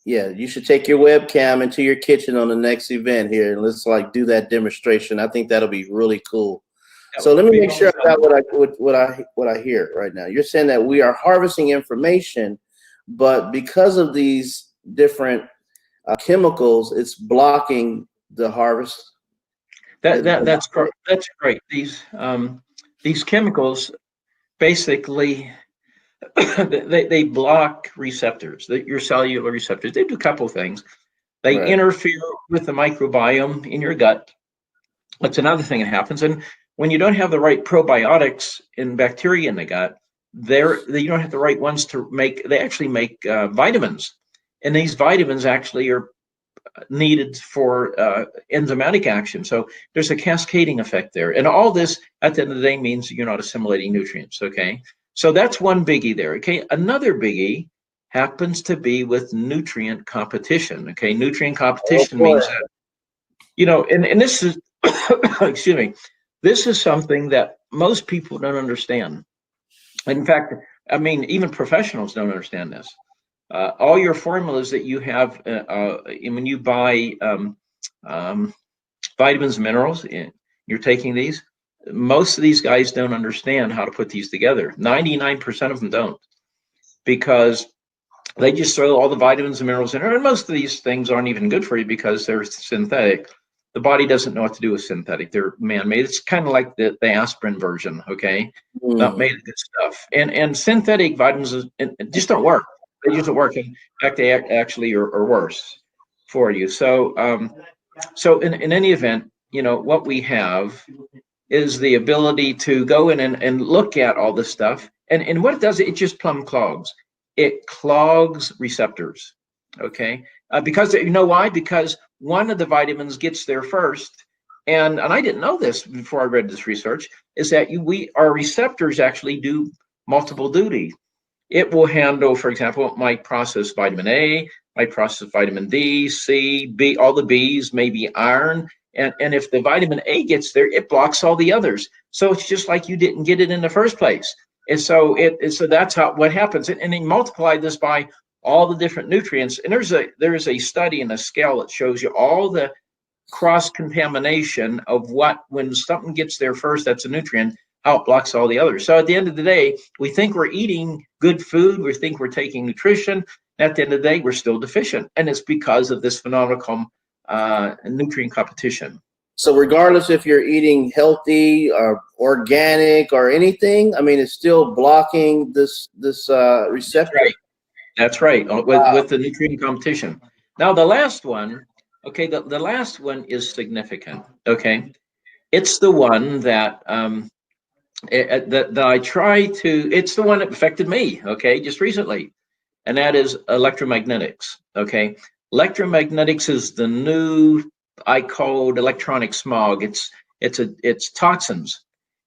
you should take your webcam into your kitchen on the next event here, and let's like do that demonstration. I think that'll be really cool. So let me make sure I got what I hear right now. You're saying that we are harvesting information, but because of these different chemicals, it's blocking the harvest. That's great. These chemicals basically they block receptors, your cellular receptors. They do a couple of things. They interfere with the microbiome in your gut. That's another thing that happens. And when you don't have the right probiotics and bacteria in the gut, you don't have the right ones to make. They actually make vitamins, and these vitamins actually are needed for enzymatic action. So there's a cascading effect there. And all this at the end of the day means you're not assimilating nutrients. Okay. So that's one biggie there. Okay. Another biggie happens to be with nutrient competition. Okay. Nutrient competition means that, and this is, excuse me, this is something that most people don't understand. In fact, I mean, even professionals don't understand this. All your formulas that you have, when you buy vitamins and minerals, you're taking these, most of these guys don't understand how to put these together. 99% of them don't, because they just throw all the vitamins and minerals in there. And most of these things aren't even good for you because they're synthetic. The body doesn't know what to do with synthetic. They're man-made. It's kind of like the aspirin version, okay? Not made of good stuff. And synthetic vitamins just don't work. They just don't work. In fact, they actually are worse for you. So in any event, what we have is the ability to go in and look at all this stuff. And what it does, it just plumb clogs. It clogs receptors, okay? Because you know why? Because one of the vitamins gets there first. And I didn't know this before I read this research, is that our receptors actually do multiple duty. It will handle, for example, might process vitamin A, might process vitamin D, C, B, all the Bs, maybe iron. And if the vitamin A gets there, it blocks all the others. So it's just like you didn't get it in the first place. And so that's what happens. And then multiply this by all the different nutrients. And there's a study and a scale that shows you all the cross-contamination of when something gets there first, that's a nutrient, how it blocks all the others. So at the end of the day, we think we're eating good food, we think we're taking nutrition. At the end of the day, we're still deficient. And it's because of this phenomenon called nutrient competition. So regardless if you're eating healthy or organic or anything, I mean, it's still blocking this receptor. Right. That's right, with the nutrient competition. Now, the last one, okay, the last one is significant, okay? It's the one that I try to, it's the one that affected me, okay, just recently, and that is electromagnetics, okay? Electromagnetics is the new, I called electronic smog. It's toxins,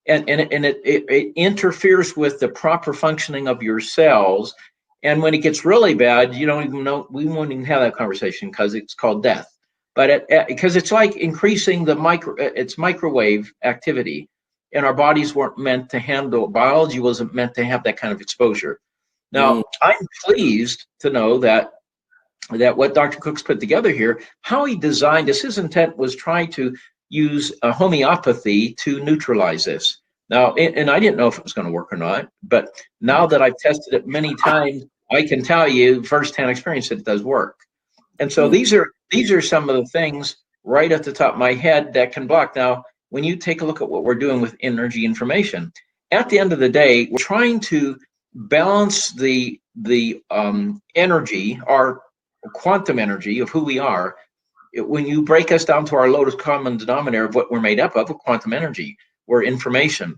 and it interferes with the proper functioning of your cells. And when it gets really bad, you don't even know, we won't even have that conversation because it's called death. But because it's like increasing it's microwave activity, and our bodies weren't meant to handle, biology wasn't meant to have that kind of exposure. Now, I'm pleased to know that what Dr. Cook's put together here, how he designed this, his intent was trying to use homeopathy to neutralize this. Now, and I didn't know if it was going to work or not, but now that I've tested it many times, I can tell you firsthand experience that it does work. And so these are some of the things right at the top of my head that can block. Now, when you take a look at what we're doing with energy information, at the end of the day, we're trying to balance the energy, our quantum energy of who we are. When you break us down to our lowest common denominator of what we're made up of quantum energy, we're information.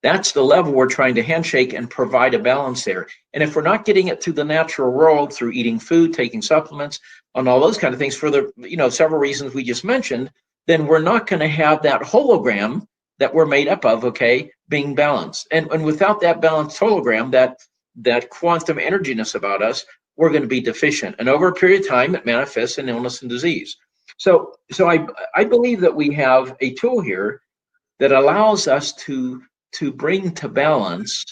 That's the level we're trying to handshake and provide a balance there. And if we're not getting it through the natural world, through eating food, taking supplements, and all those kind of things for the several reasons we just mentioned, then we're not going to have that hologram that we're made up of, okay, being balanced. And without that balanced hologram, that quantum energiness about us, we're going to be deficient. And over a period of time, it manifests in illness and disease. So I believe that we have a tool here that allows us to bring to balance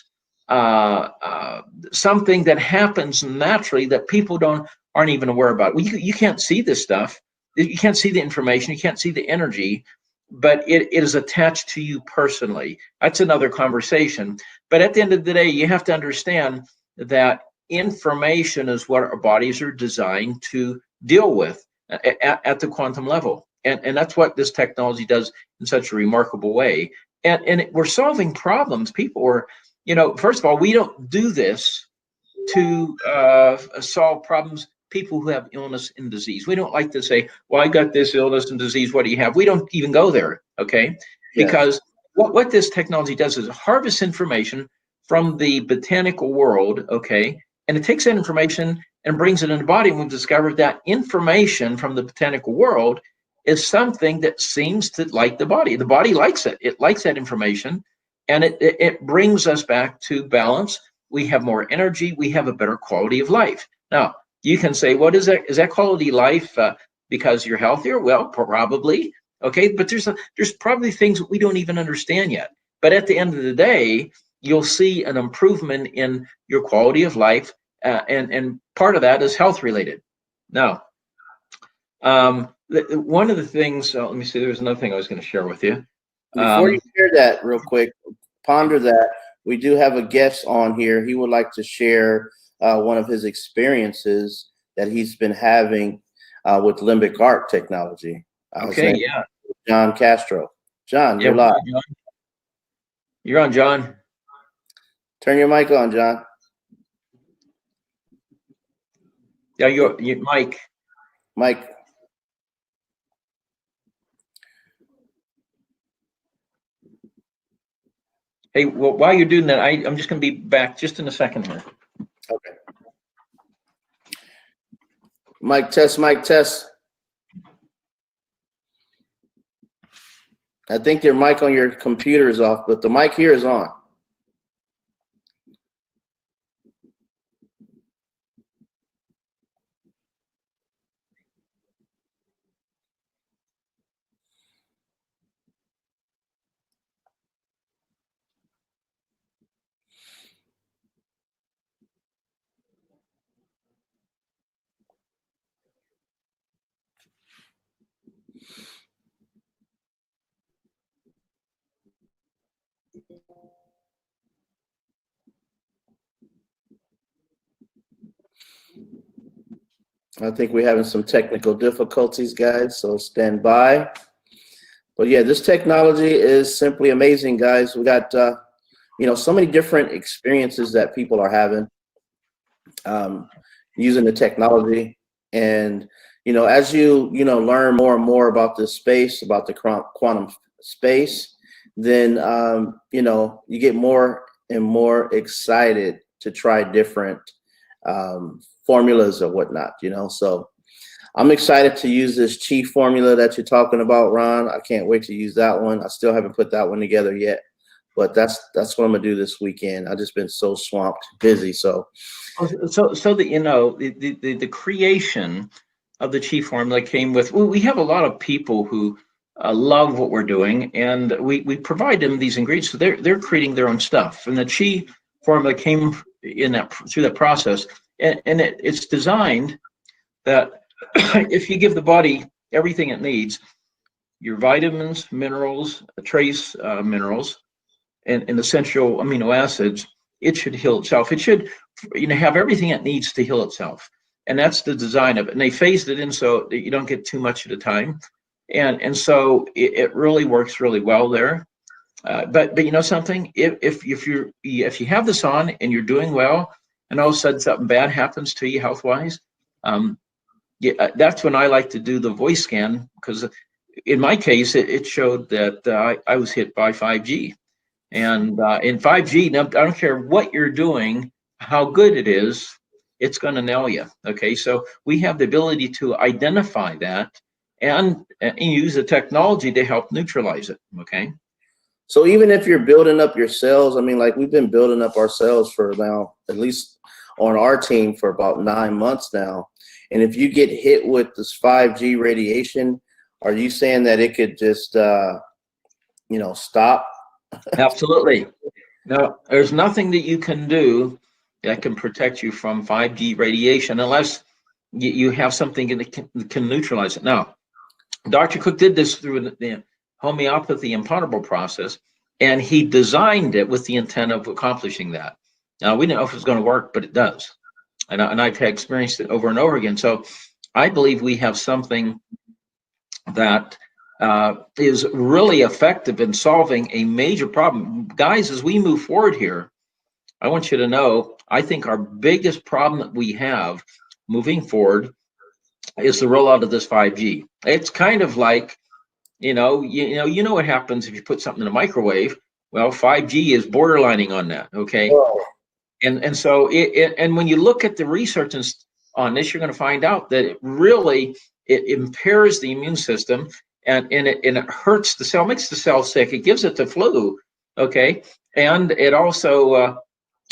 something that happens naturally that people aren't even aware about. You can't see this stuff. You can't see the information. You can't see the energy, but it is attached to you personally. That's another conversation. But at the end of the day, you have to understand that information is what our bodies are designed to deal with at the quantum level. And that's what this technology does in such a remarkable way. And we're solving problems. People are, first of all, we don't do this to solve problems, people who have illness and disease. We don't like to say, well, I got this illness and disease, what do you have? We don't even go there, okay? Yes. Because what this technology does is harvest information from the botanical world, okay? And it takes that information and brings it in the body, and we've discovered that information from the botanical world is something that seems to like the body. The body likes it. It likes that information, and it brings us back to balance. We have more energy. We have a better quality of life. Now, you can say, what is that? Is that quality of life because you're healthier? Well, probably. Okay, but there's probably things that we don't even understand yet. But at the end of the day, you'll see an improvement in your quality of life, and part of that is health related. Now, one of the things, let me see, there's another thing I was going to share with you. Before you share that real quick, ponder that. We do have a guest on here. He would like to share one of his experiences that he's been having with limbic arc technology. Okay, yeah. John Castro. John, you're live. You're on, John. Turn your mic on, John. Yeah, you Mike. Mike. Hey, well, while you're doing that, I'm just going to be back just in a second here. Okay. Mic test, mic test. I think your mic on your computer is off, but the mic here is on. I think we're having some technical difficulties, guys, so stand by. But yeah, this technology is simply amazing, guys. We got, so many different experiences that people are having using the technology. And, as you, learn more and more about this space, about the quantum space, then, you get more and more excited to try different formulas or whatnot, so I'm excited to use this chi formula that you're talking about, Ron. I can't wait to use that one. I still haven't put that one together yet, but that's what I'm gonna do this weekend. I've just been so swamped, busy. So the creation of the chi formula came with, we have a lot of people who love what we're doing, and we provide them these ingredients, so they're creating their own stuff, and the chi formula came through that process. And it's designed that if you give the body everything it needs, your vitamins, minerals, trace minerals, and essential amino acids, it should heal itself. It should, have everything it needs to heal itself. And that's the design of it. And they phased it in so that you don't get too much at a time. And so it really works really well there. But you know something? If you have this on and you're doing well, and all of a sudden something bad happens to you health-wise, that's when I like to do the voice scan, because in my case, it showed that I was hit by 5G. And in 5G, now, I don't care what you're doing, how good it is, it's going to nail you. Okay, so we have the ability to identify that and use the technology to help neutralize it. Okay. So even if you're building up your cells, like we've been building up our cells for now, at least on our team, for about 9 months now. And if you get hit with this 5G radiation, are you saying that it could just, stop? Absolutely. No, there's nothing that you can do that can protect you from 5G radiation unless you have something that can neutralize it. Now, Dr. Cook did this through the homeopathy imponderable process, and he designed it with the intent of accomplishing that. Now, we didn't know if it was going to work, but it does. And I've had experienced it over and over again. So I believe we have something that is really effective in solving a major problem. Guys, as we move forward here, I want you to know, I think our biggest problem that we have moving forward is the rollout of this 5G. It's kind of like, you know what happens if you put something in a microwave. Well, 5G is borderlining on that, okay? Whoa. And so and when you look at the research on this, you're going to find out that it impairs the immune system, and it hurts the cell, makes the cell sick. It gives it the flu, okay? And it also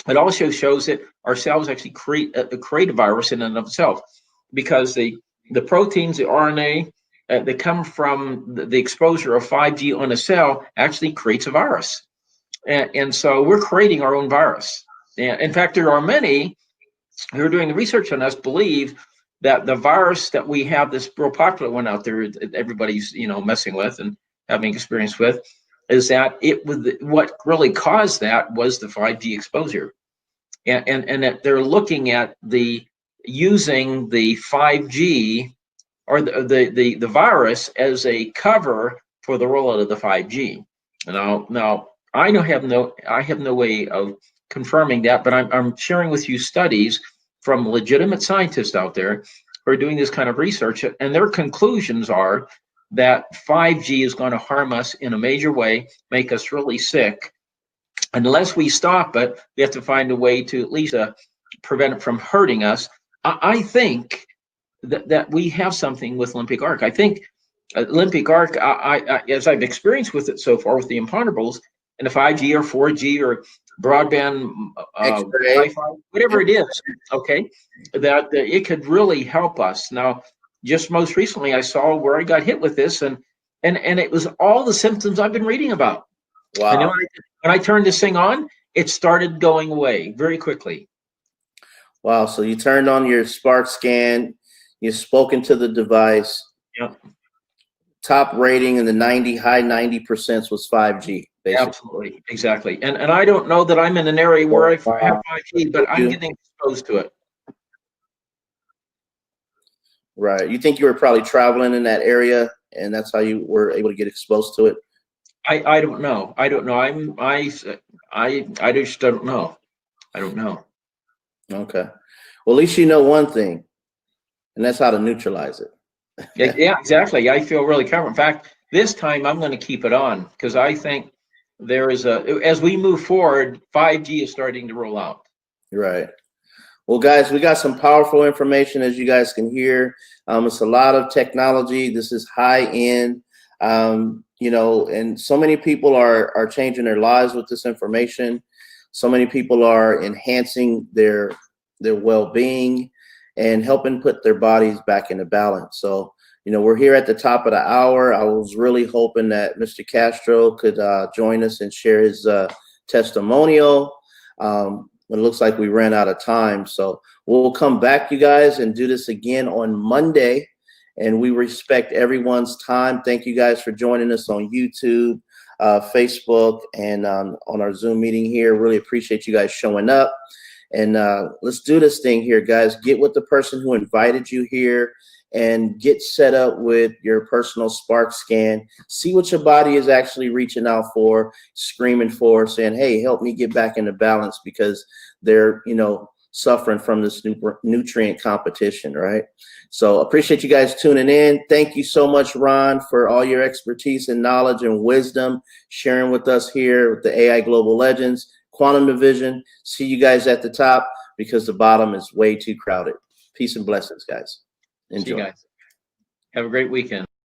shows that our cells actually create a virus in and of itself, because the proteins, the RNA that come from the exposure of 5G on a cell actually creates a virus, and so we're creating our own virus. And in fact, there are many who are doing the research on us believe that the virus that we have, this real popular one out there, everybody's messing with and having experience with, is that what really caused that was the 5G exposure, and that they're looking at using the 5G or the virus as a cover for the rollout of the 5G. Now I have no way of confirming that, but I'm sharing with you studies from legitimate scientists out there who are doing this kind of research, and their conclusions are that 5G is going to harm us in a major way, make us really sick. Unless we stop it, we have to find a way to at least prevent it from hurting us. I think that we have something with LIMBIC Arc. I think LIMBIC Arc, as I've experienced with it so far with the imponderables, and the 5G or 4G or broadband Wi-Fi, whatever it is, okay, that it could really help us. Now, just most recently, I saw where I got hit with this, and it was all the symptoms I've been reading about. Wow. And then when I turned this thing on, it started going away very quickly. Wow. So you turned on your Spark scan, you spoken to the device. Yep. Top rating in the high 90% was 5G. Basically. Absolutely, exactly. And I don't know that I'm in an area where I have 5G, but I'm getting exposed to it. Right. You think you were probably traveling in that area, and that's how you were able to get exposed to it? I don't know. I don't know. I just don't know. I don't know. Okay. Well, at least you know one thing, and that's how to neutralize it. Yeah, exactly. I feel really covered. In fact, this time I'm going to keep it on, because I think there is as we move forward, 5G is starting to roll out. Right. Well, guys, we got some powerful information, as you guys can hear. It's a lot of technology. This is high end, and so many people are changing their lives with this information. So many people are enhancing their well-being and helping put their bodies back into balance. So, we're here at the top of the hour. I was really hoping that Mr. Castro could join us and share his testimonial. It looks like we ran out of time. So we'll come back, you guys, and do this again on Monday. And we respect everyone's time. Thank you guys for joining us on YouTube, Facebook, and on our Zoom meeting here. Really appreciate you guys showing up. And let's do this thing here, guys. Get with the person who invited you here and get set up with your personal Spark scan. See what your body is actually reaching out for, screaming for, saying, hey, help me get back into balance, because they're, suffering from this nutrient competition, right? So appreciate you guys tuning in. Thank you so much, Ron, for all your expertise and knowledge and wisdom sharing with us here with the AI Global Legends, Quantum Division. See you guys at the top, because the bottom is way too crowded. Peace and blessings, guys. Enjoy. See you guys. Have a great weekend.